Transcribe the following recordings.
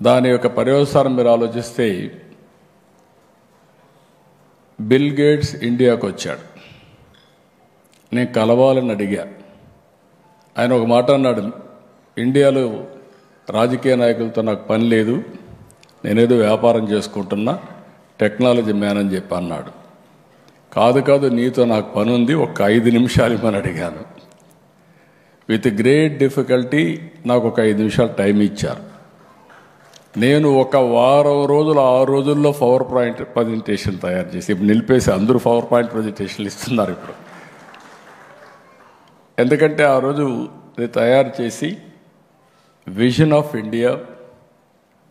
దాని యొక్క పర్యవసానం మీరు ఆలోచిస్తే బిల్ గేట్స్ ఇండియాకు వచ్చాడు. నేను కలవాలని అడిగా. ఆయన ఒక మాట అన్నాడు, ఇండియాలో రాజకీయ నాయకులతో నాకు పని లేదు, నేనేదో వ్యాపారం చేసుకుంటున్నా, టెక్నాలజీ మ్యాన్ అని చెప్పి అన్నాడు. కాదు నీతో నాకు పని ఉంది, ఒక 5 నిమిషాలు ఇవ్వని అడిగాను. విత్ గ్రేట్ డిఫికల్టీ నాకు ఒక 5 నిమిషాలు టైం ఇచ్చారు. నేను ఒక వారం రోజులు 6 రోజుల్లో పవర్ పాయింట్ ప్రజెంటేషన్ తయారు చేసి, ఇప్పుడు నిలిపేసి అందరూ పవర్ పాయింట్ ప్రజెంటేషన్లు ఇస్తున్నారు ఇప్పుడు. ఎందుకంటే ఆ రోజు తయారు చేసి vision of India,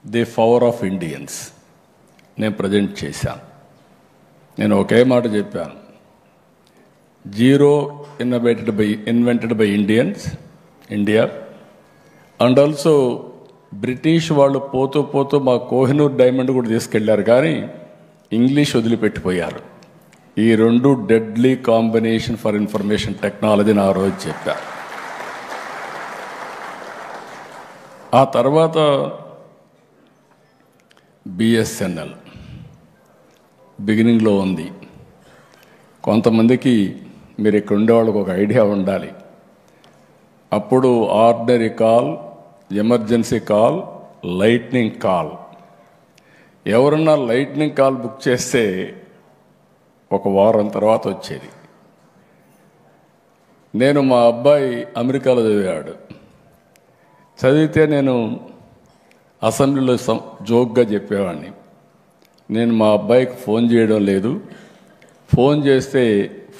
the power of Indians నేను ప్రజెంట్ చేశాను. నేను ఒకే మాట చెప్పాను, zero invented by Indians, India. And also British వాళ్ళు పోతూ మా కోహినూర్ డైమండ్ కూడా తీసుకెళ్లారు, కానీ ఇంగ్లీష్ వదిలిపెట్టిపోయారు. ఈ 2 డెడ్లీ కాంబినేషన్ ఫర్ ఇన్ఫర్మేషన్ టెక్నాలజీని ఆ రోజు చెప్పారు. ఆ తర్వాత బిఎస్ఎన్ఎల్ బిగినింగ్లో ఉంది. కొంతమందికి మీరు ఇక్కడ ఉండేవాళ్ళకి ఒక ఐడియా ఉండాలి. అప్పుడు ordinary call, emergency call, lightning call. ఎవరన్నా లైట్నింగ్ కాల్ బుక్ చేస్తే ఒక వారం తర్వాత వచ్చేది. నేను మా అబ్బాయి అమెరికాలో చదివాడు. చదివితే నేను అసెంబ్లీలో జోక్గా చెప్పేవాడిని, నేను మా అబ్బాయికి ఫోన్ చేయడం లేదు, ఫోన్ చేస్తే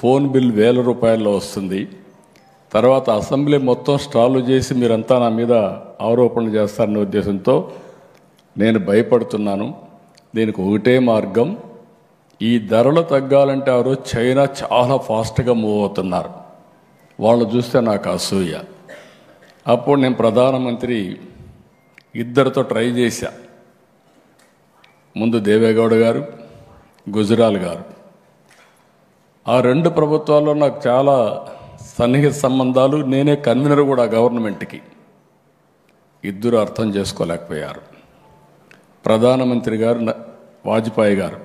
ఫోన్ బిల్ 1000 రూపాయల్లో వస్తుంది, తర్వాత అసెంబ్లీ మొత్తం స్టాలు చేసి మీరంతా నా మీద ఆరోపణలు చేస్తారనే ఉద్దేశంతో నేను భయపడుతున్నాను. దీనికి ఒకటే మార్గం, ఈ ధరలు తగ్గాలంటే ఆ రోజు చైనా చాలా ఫాస్ట్గా మూవ్ అవుతున్నారు, వాళ్ళు చూస్తే నాకు అసూయ. అప్పుడు నేను ప్రధానమంత్రి ఇద్దరితో ట్రై చేశా. ముందు దేవేగౌడ గారు, గుజరాల్ గారు. ఆ 2 ప్రభుత్వాల్లో నాకు చాలా సన్నిహిత సంబంధాలు, నేనే కన్వీనర్ కూడా గవర్నమెంట్కి. ఇద్దరు అర్థం చేసుకోలేకపోయారు. ప్రధానమంత్రి గారు వాజ్పేయి గారు,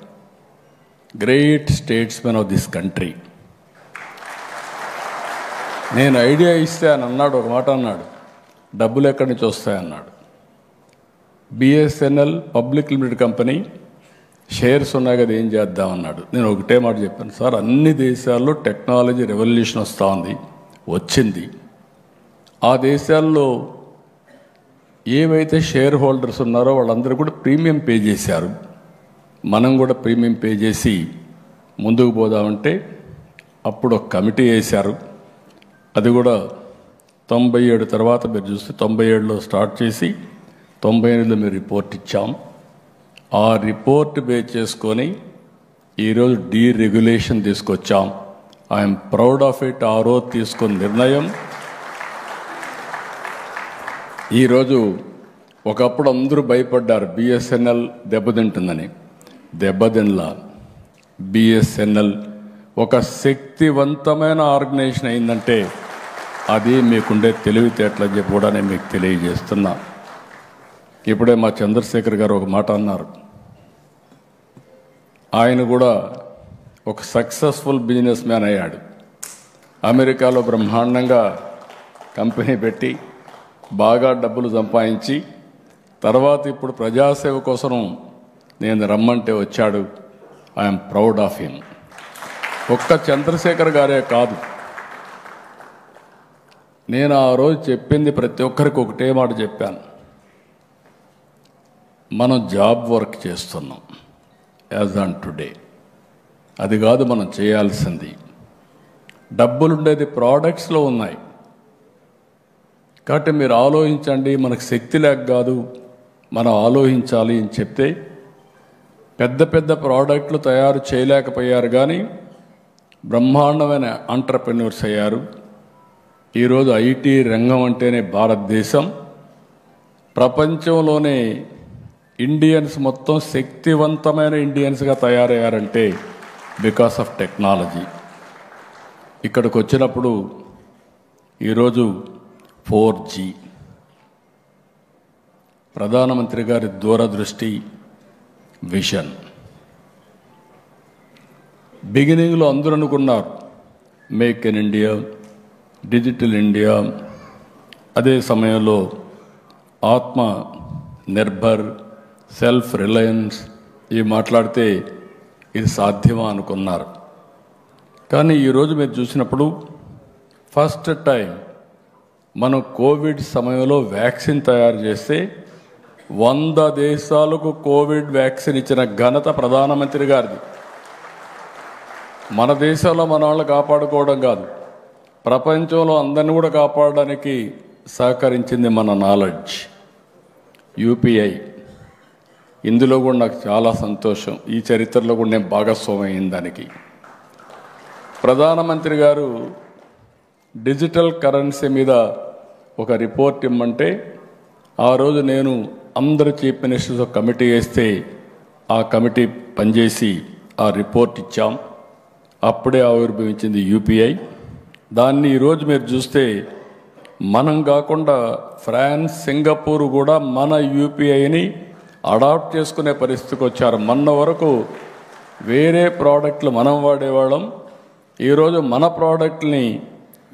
great statesmen of this country. నేను ఐడియా ఇస్తే అని అన్నాడు, ఒక మాట అన్నాడు, డబ్బులు ఎక్కడి నుంచి వస్తాయన్నాడు. BSNL public limited company, shares ఉన్నాయి కదా, ఏం చేద్దామన్నాడు. నేను ఒకటే మాట చెప్పాను, సార్ అన్ని దేశాల్లో టెక్నాలజీ రెవల్యూషన్ వస్తూ ఉంది, వచ్చింది. ఆ దేశాల్లో ఏవైతే షేర్ హోల్డర్స్ ఉన్నారో వాళ్ళందరూ కూడా ప్రీమియం పే చేశారు, మనం కూడా ప్రీమియం పే చేసి ముందుకు పోదామంటే అప్పుడు ఒక కమిటీ వేశారు. అది కూడా 97 తర్వాత మీరు చూస్తే 97లో స్టార్ట్ చేసి 98లో మీరు రిపోర్ట్ ఇచ్చాం. ఆ రిపోర్ట్ బేస్ చేసుకొని ఈరోజు డీరెగ్యులేషన్ తీసుకొచ్చాం. I'm proud of it. ఆ రోజు తీసుకున్న నిర్ణయం ఈరోజు, ఒకప్పుడు అందరూ భయపడ్డారు బిఎస్ఎన్ఎల్ దెబ్బతింటుందని, దెబ్బతినలా. బిఎస్ఎన్ఎల్ ఒక శక్తివంతమైన ఆర్గనైజేషన్ అయిందంటే అది మీకుండే తెలివితేటలని చెప్పి కూడా నేను మీకు తెలియజేస్తున్నా. ఇప్పుడే మా చంద్రశేఖర్ గారు ఒక మాట అన్నారు. ఆయన కూడా ఒక సక్సెస్ఫుల్ బిజినెస్ మ్యాన్ అయ్యాడు. అమెరికాలో బ్రహ్మాండంగా కంపెనీ పెట్టి బాగా డబ్బులు సంపాదించి తర్వాత ఇప్పుడు ప్రజాసేవ కోసం నేను రమ్మంటే వచ్చాడు. I'm proud of him. ఒక్క చంద్రశేఖర్ గారే కాదు, నేను ఆ రోజు చెప్పింది ప్రతి ఒక్కరికి ఒకటే మాట చెప్పాను, మనం జాబ్ వర్క్ చేస్తున్నాం యాజ్ ఆన్ టుడే. అది కాదు మనం చేయాల్సింది. డబ్బులుండేది ప్రోడక్ట్స్లో ఉన్నాయి. కాబట్టి మీరు ఆలోచించండి, మనకు శక్తి లేక కాదు, మనం ఆలోచించాలి అని చెప్తే పెద్ద పెద్ద ప్రోడక్ట్లు తయారు చేయలేకపోయారు, కానీ బ్రహ్మాండమైన ఎంటర్‌ప్రెన్యూర్స్ అయ్యారు. ఈరోజు ఐటీ రంగం అంటేనే భారతదేశం ప్రపంచంలోనే ఇండియన్స్ మొత్తం శక్తివంతమైన ఇండియన్స్గా తయారయ్యారంటే బికాస్ ఆఫ్ టెక్నాలజీ. ఇక్కడికి వచ్చినప్పుడు ఈరోజు 4G ప్రధానమంత్రి గారి దూరదృష్టి, విజన్. బిగినింగ్లో అందరూ అనుకున్నారు make in India, digital India. అదే సమయంలో ఆత్మ నిర్భర్, సెల్ఫ్ రిలయన్స్ ఇవి మాట్లాడితే ఇది సాధ్యమా అనుకున్నారు. కానీ ఈరోజు మీరు చూసినప్పుడు ఫస్ట్ టైం మనం కోవిడ్ సమయంలో వ్యాక్సిన్ తయారు చేస్తే 100 దేశాలకు కోవిడ్ వ్యాక్సిన్ ఇచ్చిన ఘనత ప్రధానమంత్రి గారిది. మన దేశంలో మన వాళ్ళు కాపాడుకోవడం కాదు, ప్రపంచంలో అందరినీ కూడా కాపాడడానికి సహకరించింది మన నాలెడ్జ్. యూపీఐ, ఇందులో కూడా నాకు చాలా సంతోషం. ఈ చరిత్రలో కూడా నేను భాగస్వామి అయిన దానికి. ప్రధానమంత్రి గారు డిజిటల్ కరెన్సీ మీద ఒక రిపోర్ట్ ఇమ్మంటే ఆ రోజు నేను అందరు చీఫ్ మినిస్టర్స్ కమిటీ వేస్తే ఆ కమిటీ పనిచేసి ఆ రిపోర్ట్ ఇచ్చాం. అప్పుడే ఆవిర్భవించింది యూపీఐ. దాన్ని ఈరోజు మీరు చూస్తే మనం కాకుండా ఫ్రాన్స్, సింగపూర్ కూడా మన యూపీఐని అడాప్ట్ చేసుకునే పరిస్థితికి వచ్చారు. మొన్న వరకు వేరే ప్రోడక్ట్లు మనం వాడేవాళ్ళం, ఈరోజు మన ప్రోడక్ట్ని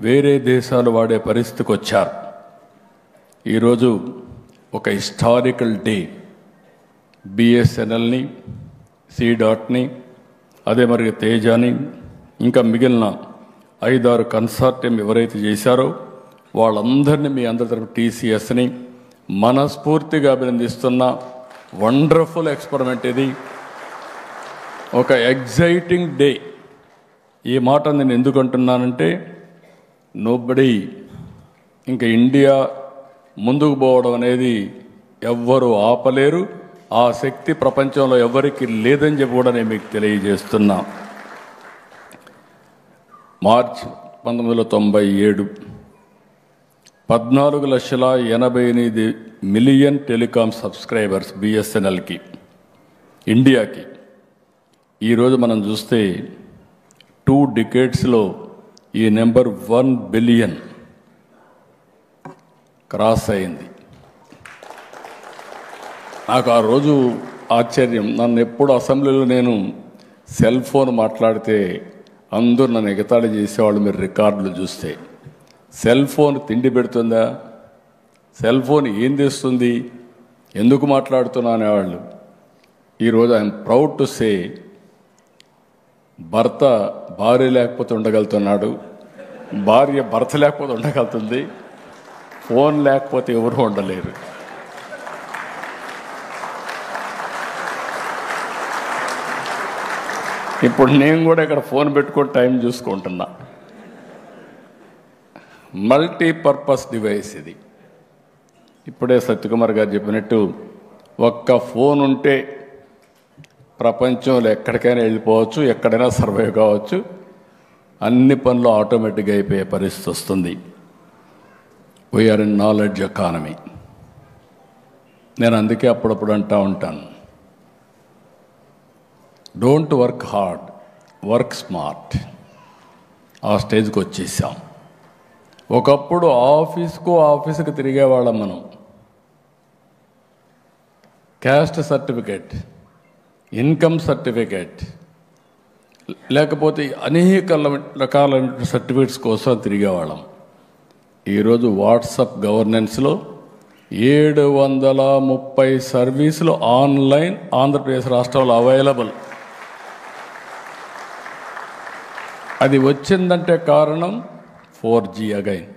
వేరే దేశాలు వాడే పరిస్థితికి వచ్చారు. ఈరోజు ఒక హిస్టారికల్ డే. బిఎస్ఎన్ఎల్ని, సి.ని, అదే మరి తేజాని, ఇంకా మిగిలిన 5-6 కన్సార్టియం ఎవరైతే చేశారో వాళ్ళందరినీ మీ అందరి తరపు టీసీఎస్ని మనస్ఫూర్తిగా అభినందిస్తున్న వండర్ఫుల్ ఎక్స్పెరిమెంట్ ఇది. ఒక ఎగ్జైటింగ్ డే. ఈ మాట నేను ఎందుకు అంటున్నానంటే నోబడీ ఇంకా ఇండియా ముందుకు పోవడం అనేది ఎవ్వరూ ఆపలేరు. ఆ శక్తి ప్రపంచంలో ఎవరికి లేదని చెప్పి కూడా నేను మీకు తెలియజేస్తున్నా. మార్చ్ 1997 14,88,000,000 టెలికాం సబ్స్క్రైబర్స్ బిఎస్ఎన్ఎల్కి, ఇండియాకి. ఈరోజు మనం చూస్తే 2 డికేడ్స్లో ఈ నెంబర్ 1 బిలియన్ క్రాస్ అయింది. నాకు ఆ రోజు ఆశ్చర్యం. నన్ను ఎప్పుడు అసెంబ్లీలో నేను సెల్ ఫోన్ మాట్లాడితే అందరూ నన్ను ఎగతాళి చేసేవాళ్ళు. మీరు రికార్డులు చూస్తే సెల్ ఫోన్ తిండి పెడుతుందా, సెల్ ఫోన్ ఏం తెస్తుంది, ఎందుకు మాట్లాడుతున్నా అనేవాళ్ళు. ఈరోజు ఐఎమ్ ప్రౌడ్ టు సే భర్త భార్య లేకపోతే ఉండగలుగుతున్నాడు, భార్య భర్త లేకపోతే ఉండగలుగుతుంది, ఫోన్ లేకపోతే ఎవరు ఉండలేరు. ఇప్పుడు నేను కూడా ఇక్కడ ఫోన్ పెట్టుకొని టైం చూసుకుంటున్నా. మల్టీపర్పస్ డివైస్ ఇది. ఇప్పుడే సత్యకుమార్ గారు చెప్పినట్టు ఒక్క ఫోన్ ఉంటే ప్రపంచంలో ఎక్కడికైనా వెళ్ళిపోవచ్చు, ఎక్కడైనా సర్వైవ్ కావచ్చు, అన్ని పనులు ఆటోమేటిక్గా అయిపోయే పరిస్థితి వస్తుంది. We're in knowledge economy. నేను అందుకే అప్పుడప్పుడు అంటూ ఉంటాను, don't work hard, work smart. ఆ స్టేజ్కి వచ్చేసాం. ఒకప్పుడు ఆఫీస్కి తిరిగేవాళ్ళం మనం. క్యాస్ట్ సర్టిఫికేట్, ఇన్కమ్ సర్టిఫికేట్, లేకపోతే అనేక రకాల సర్టిఫికేట్స్ కోసం తిరిగేవాళ్ళం. ఈరోజు వాట్సాప్ గవర్నెన్స్లో 730 సర్వీసులు ఆన్లైన్ ఆంధ్రప్రదేశ్ రాష్ట్రంలో అవైలబుల్. అది వచ్చిందంటే కారణం 4G అగైన్.